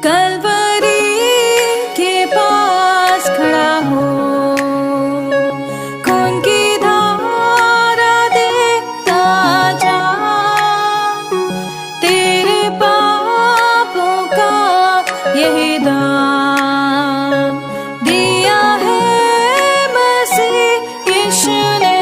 कलवरी के पास खड़ा हो, खून की धारा देखता जा, तेरे पापों का यही दाम दिया है मसीह यीशु ने।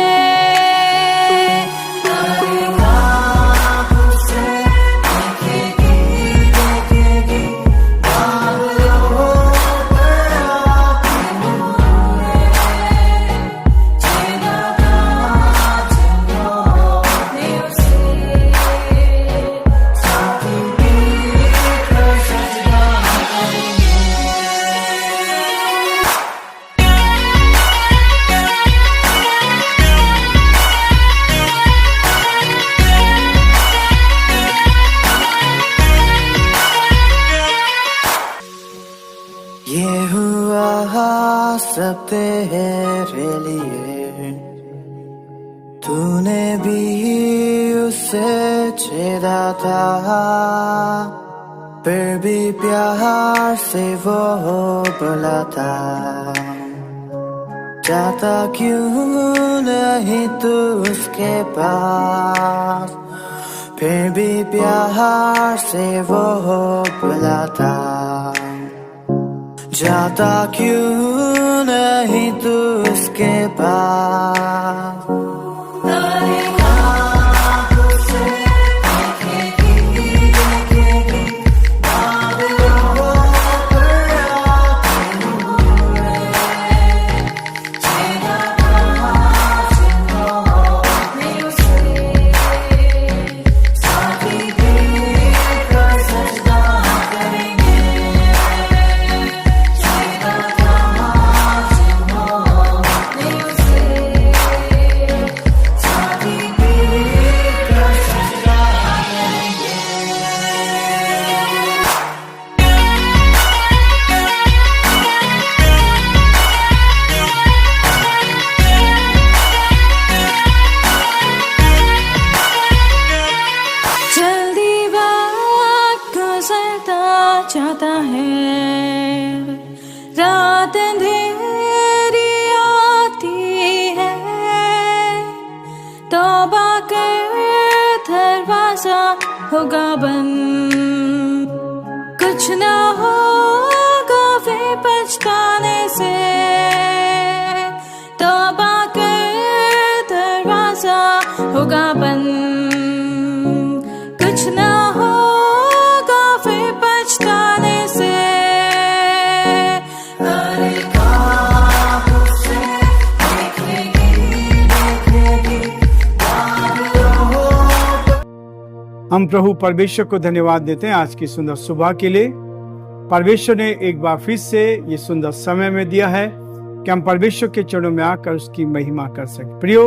ये हुआ सब तेरे लिए, तूने भी उसे छेड़ा था, फिर भी प्यार से वो बोला था, जाता क्यों नहीं तू उसके पास, फिर भी प्यार से वो बोला था, जाता क्यों नहीं तू उसके पास। जाता है, रात अंधेरी आती है, तौबा कर दरवाजा होगा बंद, कुछ ना होगा वे पछताने से, तौबा कर दरवाजा होगा बंद, कुछ ना हम प्रभु परमेश्वर को धन्यवाद देते हैं आज की सुंदर सुबह के लिए। परमेश्वर ने एक बार फिर से ये सुंदर समय में दिया है कि हम परमेश्वर के चरणों में आकर उसकी महिमा कर सकें। प्रियो,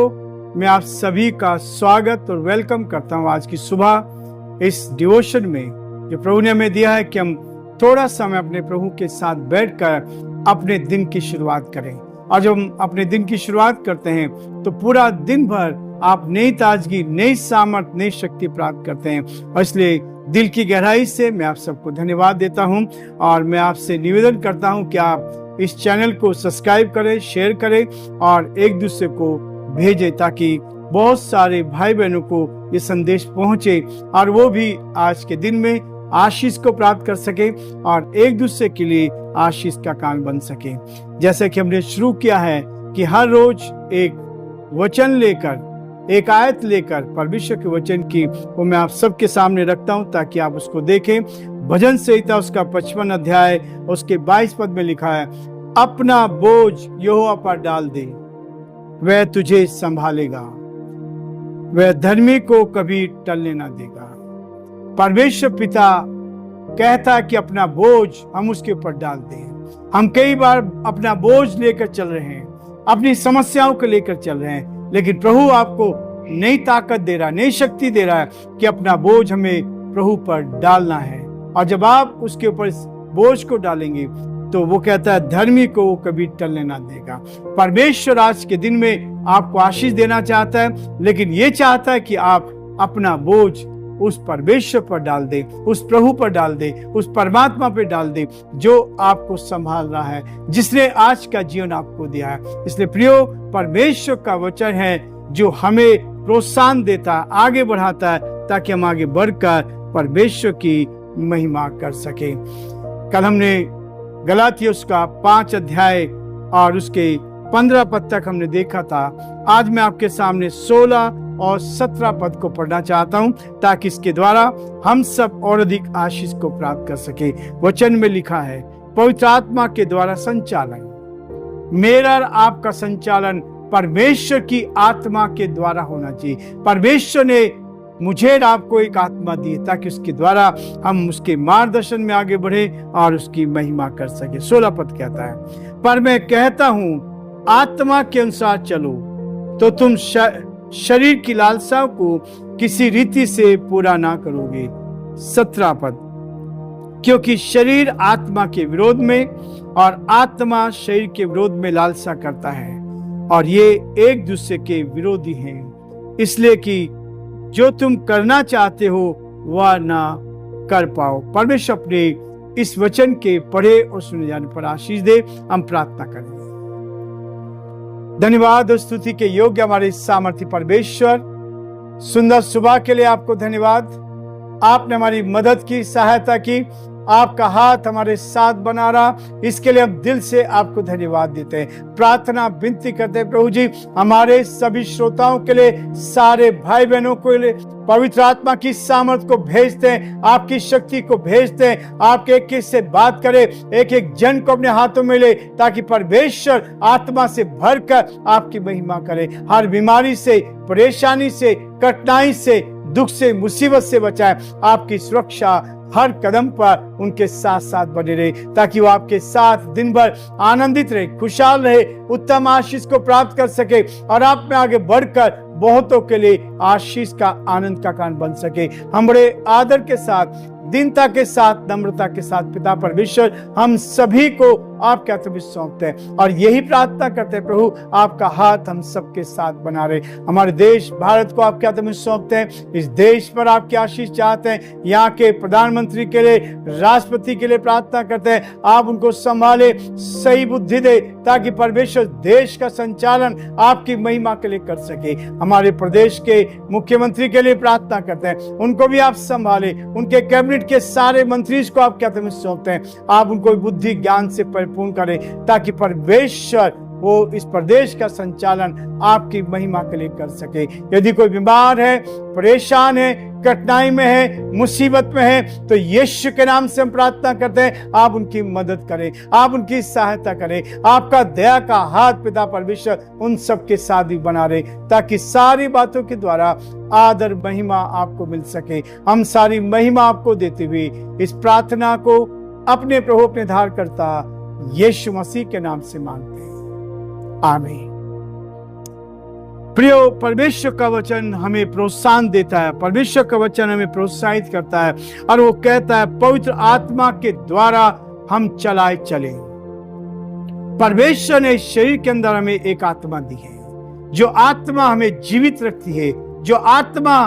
मैं आप सभी का स्वागत और वेलकम करता हूँ आज की सुबह इस डिवोशन में जो प्रभु ने हमें दिया है कि हम थोड़ा समय अपने प्रभु के साथ बैठकर अपने दिन की शुरुआत करें। और जब हम अपने दिन की शुरुआत करते हैं तो पूरा दिन भर आप नई ताजगी, नई सामर्थ, नई शक्ति प्राप्त करते हैं। और इसलिए दिल की गहराई से मैं आप सबको धन्यवाद देता हूं और मैं आपसे निवेदन करता हूं कि आप इस चैनल को सब्सक्राइब करें, शेयर करें और एक दूसरे को भेजें ताकि बहुत सारे भाई बहनों को ये संदेश पहुंचे और वो भी आज के दिन में आशीष को प्राप्त कर सके और एक दूसरे के लिए आशीष का कारण बन सके। जैसे कि हमने शुरू किया है कि हर रोज एक वचन लेकर, एक आयत लेकर परमेश्वर के वचन की वो मैं आप सबके सामने रखता हूं ताकि आप उसको देखें। भजन संहिता उसका 55 अध्याय उसके 22 पद में लिखा है, अपना बोझ यहोवा पर डाल दे, वह तुझे संभालेगा, वह धर्मी को कभी टलने ना देगा। परमेश्वर पिता कहता है कि अपना बोझ हम उसके ऊपर डाल दें। हम कई बार अपना बोझ लेकर चल रहे हैं, अपनी समस्याओं को लेकर चल रहे हैं, लेकिन प्रभु आपको नई ताकत दे रहा है, नई शक्ति दे रहा है कि अपना बोझ हमें प्रभु पर डालना है। और जब आप उसके ऊपर बोझ को डालेंगे तो वो कहता है धर्मी को वो कभी टलने ना देगा। परमेश्वर आज के दिन में आपको आशीष देना चाहता है, लेकिन ये चाहता है कि आप अपना बोझ उस परमेश्वर पर डाल दे, उस प्रभु पर डाल दे, उस परमात्मा पर डाल दे जो आपको संभाल रहा है, जिसने आज का जीवन आपको दिया है। इसलिए प्रियो, परमेश्वर का वचन है जो हमें प्रोत्साहन देता है, आगे बढ़ाता है, ताकि हम आगे बढ़कर परमेश्वर की महिमा कर सके। कल हमने गलातियों का 5 अध्याय और उसके 15 पद तक हमने देखा था। आज मैं आपके सामने 16 और 17 पद को पढ़ना चाहता हूं, ताकि इसके द्वारा हम सब और अधिक आशीष को प्राप्त कर सके। वचन में लिखा है, पवित्र आत्मा के द्वारा संचालन। मेरा और आपका संचालन परमेश्वर की आत्मा के द्वारा होना चाहिए। परमेश्वर ने मुझे और आपको एक आत्मा दी है, ताकि उसके द्वारा हम उसके मार्गदर्शन में आगे बढ़े और उसकी महिमा कर सके। 16 पद कहता है, पर मैं कहता हूं आत्मा के अनुसार चलो तो तुम शरीर की लालसाओं को किसी रीति से पूरा ना करोगे। 17 पद, क्योंकि शरीर आत्मा के विरोध में और आत्मा शरीर के विरोध में लालसा करता है, और ये एक दूसरे के विरोधी हैं, इसलिए कि जो तुम करना चाहते हो वह ना कर पाओ। परमेश्वर अपने इस वचन के पढ़े और सुने जाने पर आशीष दे। हम प्रार्थना करेंगे। धन्यवाद और स्तुति के योग्य हमारे सामर्थ्य परमेश्वर, सुंदर सुबह के लिए आपको धन्यवाद। आपने हमारी मदद की, सहायता की, आपका हाथ हमारे साथ बना रहा, इसके लिए हम दिल से आपको धन्यवाद देते हैं। प्रार्थना विनती करते हैं प्रभु जी, हमारे सभी श्रोताओं के लिए, सारे भाई बहनों के लिए पवित्र आत्मा की सामर्थ को भेजते हैं, आपकी शक्ति को भेजते हैं। आपके एक एक से बात करे, एक एक जन को अपने हाथों में ले, ताकि परमेश्वर आत्मा से भरकर आपकी महिमा करे। हर बीमारी से, परेशानी से, कठिनाई से, दुख से, मुसीबत से बचाए। आपकी सुरक्षा हर कदम पर उनके साथ साथ बने रहे, ताकि वो आपके साथ दिन भर आनंदित रहे, खुशहाल रहे, उत्तम आशीष को प्राप्त कर सके और आप में आगे बढ़कर बहुतों के लिए आशीष का, आनंद का कारण बन सके। हम बड़े आदर के साथ, दीनता के साथ, नम्रता के साथ पिता परमेश्वर हम सभी को आपके हाथ में सौंपते हैं और यही प्रार्थना करते हैं प्रभु, आपका हाथ हम सबके साथ बना रहे। हमारे देश भारत को आपके हाथ में सौंपते हैं। इस देश पर आपकी आशीष चाहते हैं। यहाँ के प्रधानमंत्री के लिए, राष्ट्रपति के लिए प्रार्थना करते हैं, आप उनको संभाले, सही बुद्धि दे, ताकि परमेश्वर देश का संचालन आपकी महिमा के लिए कर सके। हमारे प्रदेश के मुख्यमंत्री के लिए प्रार्थना करते हैं, उनको भी आप संभाले। उनके कैबिनेट के सारे मंत्री को आपके हाथ में सौंपते हैं, आप उनको बुद्धि ज्ञान से परिपूर्ण करें, ताकि परमेश्वर वो इस प्रदेश का संचालन आपकी महिमा के लिए कर सके। यदि कोई बीमार है, परेशान है, कठिनाई में है, मुसीबत में है, तो यीशु के नाम से हम प्रार्थना करते हैं, आप उनकी मदद करें, आप उनकी सहायता करें। आपका दया का हाथ पिता परमेश्वर उन सब के साथ भी बना रहे, ताकि सारी बातों के द्वारा आदर महिमा आपको मिल सके। हम सारी महिमा आपको देते हुए इस प्रार्थना को अपने प्रभु, अपने धार करता यीशु मसीह के नाम से मांगते हैं, आमीन। प्रियो, परमेश्वर का वचन हमें प्रोत्साहन देता है, परमेश्वर का वचन हमें प्रोत्साहित करता है और वो कहता है पवित्र आत्मा के द्वारा हम चलाए चले। परमेश्वर ने शरीर के अंदर हमें एक आत्मा दी है, जो आत्मा हमें जीवित रखती है, जो आत्मा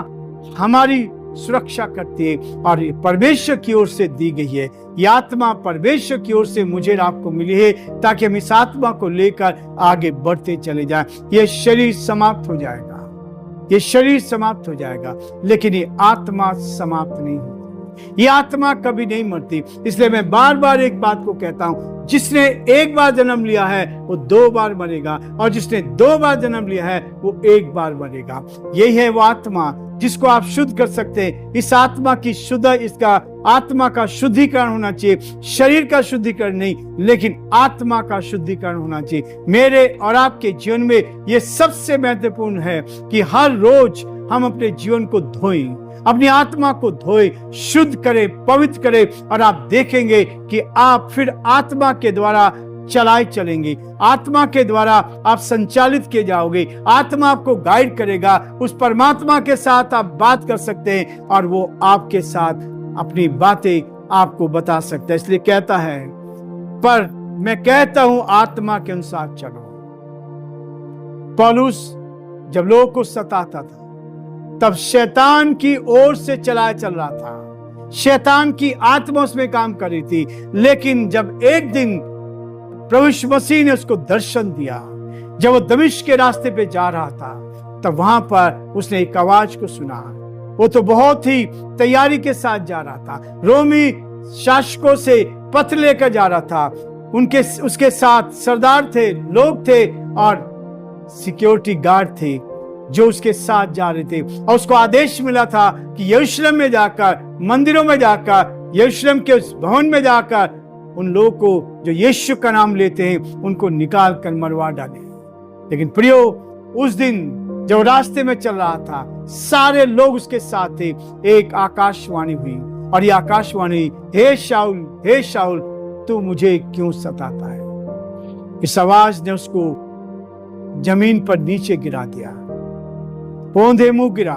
हमारी सुरक्षा करती है और ये परमेश्वर की ओर से दी गई है। ये आत्मा परमेश्वर की ओर से मुझे और आपको मिली है, ताकि हम इस आत्मा को लेकर आगे बढ़ते चले जाएं। ये शरीर समाप्त हो जाएगा, ये शरीर समाप्त हो जाएगा, लेकिन ये आत्मा समाप्त नहीं होती, ये आत्मा कभी नहीं मरती। इसलिए मैं बार बार एक बात को कहता हूं, जिसने एक बार जन्म लिया है वो 2 बार मरेगा, और जिसने 2 बार जन्म लिया है वो 1 बार मरेगा। यही है वो आत्मा जिसको आप शुद्ध कर सकते हैं। इस आत्मा की शुद्ध, इसका आत्मा का शुद्धिकरण होना चाहिए। शरीर का शुद्धिकरण नहीं, लेकिन आत्मा का शुद्धिकरण होना चाहिए। मेरे और आपके जीवन में ये सबसे महत्वपूर्ण है कि हर रोज हम अपने जीवन को धोएं, अपनी आत्मा को धोए, शुद्ध करें, पवित्र करें, और आप देखेंगे कि आप फिर आत्मा के द्वारा चलाए चलेंगे। आत्मा के द्वारा आप संचालित किए जाओगे। आत्मा आपको गाइड करेगा। उस परमात्मा के साथ आप बात कर सकते हैं और वो आपके साथ अपनी बातें आपको बता सकता है। इसलिए कहता है, पर मैं कहता हूं आत्मा के अनुसार चलो। पौलुस जब लोगों को सताता था तब शैतान की ओर से चल रहा था, शैतान की आत्मा उसमें काम कर रही थी। लेकिन जब एक दिन प्रभु यीशु मसीह ने उसको दर्शन दिया, जब वो दमिश्क के रास्ते पे जा रहा था, तब वहां पर उसने एक आवाज को सुना। वो तो बहुत ही तैयारी के साथ जा रहा था, रोमी शासकों से पत्र लेकर जा रहा था। उसके साथ सरदार थे, लोग थे और सिक्योरिटी गार्ड थे जो उसके साथ जा रहे थे। और उसको आदेश मिला था कि यरूशलेम में जाकर, मंदिरों में जाकर, यरूशलेम के उस भवन में जाकर उन लोगों को जो यीशु का नाम लेते हैं उनको निकाल कर मरवा डाले। लेकिन प्रियो, उस दिन जब रास्ते में चल रहा था, सारे लोग उसके साथ थे। एक आकाशवाणी हुई और ये आकाशवाणी, हे शाऊल तू मुझे क्यों सताता है। इस आवाज ने उसको जमीन पर नीचे गिरा दिया, पौंधे मुंह गिरा।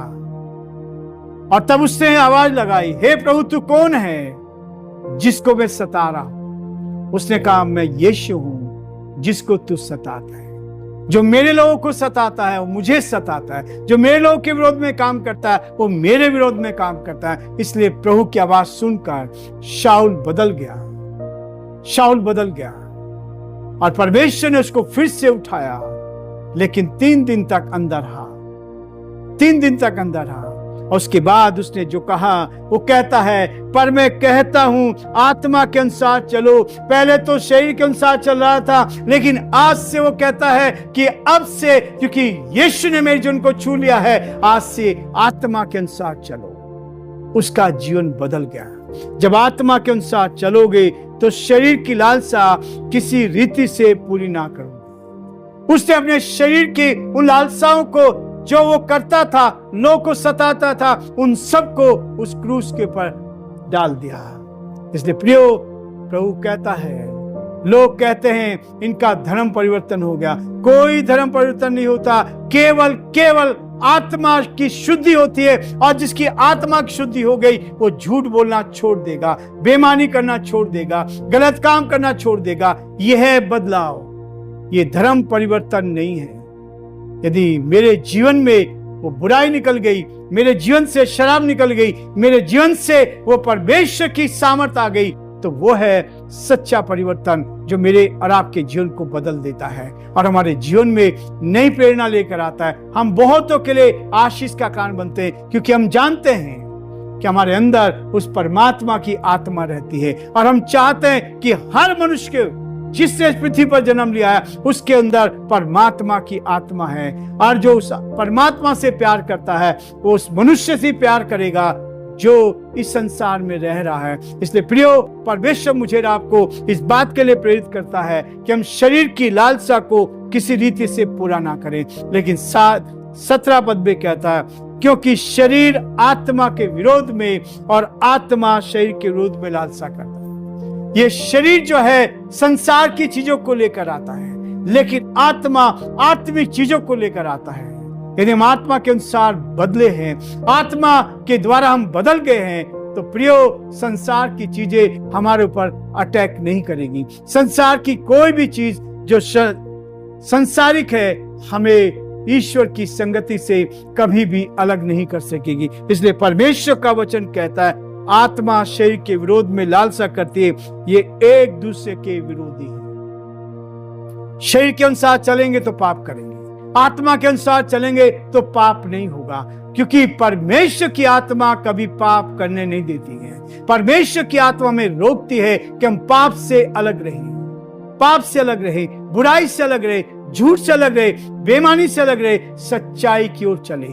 और तब उसने आवाज लगाई, हे प्रभु तू कौन है जिसको मैं सता रहा हूं। उसने कहा, मैं यीशु हूं जिसको तू सताता है। जो मेरे लोगों को सताता है वो मुझे सताता है, जो मेरे लोगों के विरोध में काम करता है वो मेरे विरोध में काम करता है। इसलिए प्रभु की आवाज सुनकर शाऊल बदल गया और परमेश्वर ने उसको फिर से उठाया। लेकिन 3 दिन तक अंदर रहा। और उसके बाद उसने जो कहा वो कहता है, पर मैं कहता हूं आत्मा के अनुसार चलो। पहले तो शरीर के अनुसार चल रहा था, लेकिन आज से वो कहता है कि अब से, क्योंकि यीशु ने मेरे जीवन को छू लिया है, आज से आत्मा के अनुसार चलो। उसका जीवन बदल गया। जब आत्मा के अनुसार चलोगे तो शरीर की लालसा किसी रीति से पूरी ना करोगे। उसने अपने शरीर की उन लालसाओं को जो वो करता था, लोग को सताता था, उन सबको उस क्रूस के ऊपर डाल दिया। इसलिए प्रियो, प्रभु कहता है, लोग कहते हैं इनका धर्म परिवर्तन हो गया। कोई धर्म परिवर्तन नहीं होता, केवल आत्मा की शुद्धि होती है। और जिसकी आत्मा की शुद्धि हो गई वो झूठ बोलना छोड़ देगा, बेईमानी करना छोड़ देगा, गलत काम करना छोड़ देगा। यह है बदलाव, ये धर्म परिवर्तन नहीं है। यदि मेरे जीवन में वो बुराई निकल गई, मेरे जीवन से शराब निकल गई, मेरे जीवन से वो परमेश्वर की सामर्थ आ गई, तो वो है सच्चा परिवर्तन जो मेरे और आपके जीवन को बदल देता है और हमारे जीवन में नई प्रेरणा लेकर आता है। हम बहुतों के लिए आशीष का कारण बनते हैं, क्योंकि हम जानते हैं कि हमारे अंदर उस परमात्मा की आत्मा रहती है। और हम चाहते हैं कि हर मनुष्य के, जिसने इस पृथ्वी पर जन्म लिया है, उसके अंदर परमात्मा की आत्मा है। और जो उस परमात्मा से प्यार करता है वो उस मनुष्य से प्यार करेगा जो इस संसार में रह रहा है। इसलिए प्रियो, परमेश्वर मुझे और आपको इस बात के लिए प्रेरित करता है कि हम शरीर की लालसा को किसी रीति से पूरा ना करें। लेकिन 17 पद में कहता है, क्योंकि शरीर आत्मा के विरोध में और आत्मा शरीर के विरोध में लालसा करता है। ये शरीर जो है संसार की चीजों को लेकर आता है, लेकिन आत्मा आत्मिक चीजों को लेकर आता है। यदि हम आत्मा के अनुसार बदले हैं, आत्मा के द्वारा हम बदल गए हैं, तो प्रियो, संसार की चीजें हमारे ऊपर अटैक नहीं करेगी। संसार की कोई भी चीज जो संसारिक है हमें ईश्वर की संगति से कभी भी अलग नहीं कर सकेगी। इसलिए परमेश्वर का वचन कहता है, आत्मा शरीर के विरोध में लालसा करती है, ये एक दूसरे के विरोधी है। शरीर के अनुसार चलेंगे तो पाप करेंगे, आत्मा के अनुसार चलेंगे तो पाप नहीं होगा, क्योंकि परमेश्वर की आत्मा कभी पाप करने नहीं देती है। परमेश्वर की आत्मा में रोकती है कि हम पाप से अलग रहे, बुराई से अलग रहे, झूठ से अलग रहे, बेईमानी से अलग रहे, सच्चाई की ओर चले।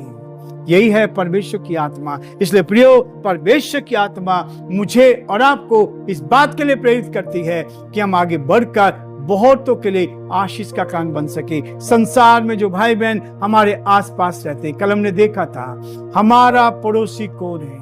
यही है परमेश्वर की आत्मा। इसलिए प्रियो, परमेश्वर की आत्मा मुझे और आपको इस बात के लिए प्रेरित करती है कि हम आगे बढ़कर बहुतों के लिए आशीष का कारण बन सके। संसार में जो भाई बहन हमारे आसपास रहते हैं, कल हमने देखा था, हमारा पड़ोसी कौन है?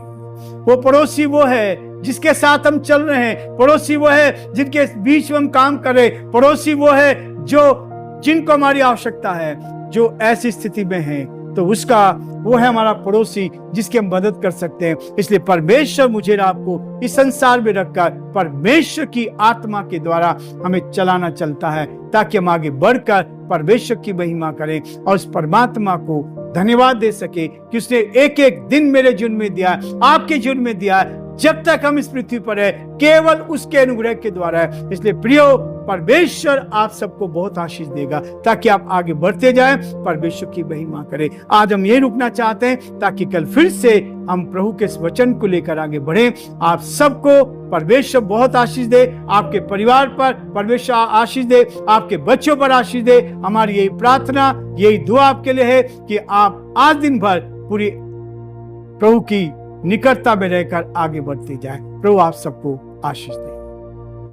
वो पड़ोसी वो है जिसके साथ हम चल रहे हैं, पड़ोसी वो है जिनके बीच में हम काम कर रहे हैं, पड़ोसी वो है जिनको हमारी आवश्यकता है। जो ऐसी स्थिति में है तो उसका वो है हमारा पड़ोसी जिसकी हम मदद कर सकते हैं। इसलिए परमेश्वर मुझे और आपको इस संसार में रखकर परमेश्वर की आत्मा के द्वारा हमें चलाना चलता है, ताकि हम आगे बढ़कर परमेश्वर की महिमा करें और उस परमात्मा को धन्यवाद दे सके कि उसने एक एक दिन मेरे जीवन में दिया, आपके जीवन में दिया। जब तक हम इस पृथ्वी पर है केवल उसके अनुग्रह के द्वारा है। इसलिए प्रियो, परमेश्वर आप सबको बहुत आशीष देगा ताकि आप आगे बढ़ते जाएं, परमेश्वर की महिमा करें। आज हम ये रुकना चाहते हैं ताकि कल फिर से हम प्रभु के इस वचन को लेकर आगे बढ़ें। आप सबको परमेश्वर बहुत आशीष दे, आपके परिवार पर परमेश्वर आशीष दे, आपके बच्चों पर आशीष दे। हमारी यही प्रार्थना, यही दुआ आपके लिए है कि आप आज दिन भर पूरी प्रभु की निकटता में रहकर आगे बढ़ते जाएं। प्रभु आप सबको आशीष दे।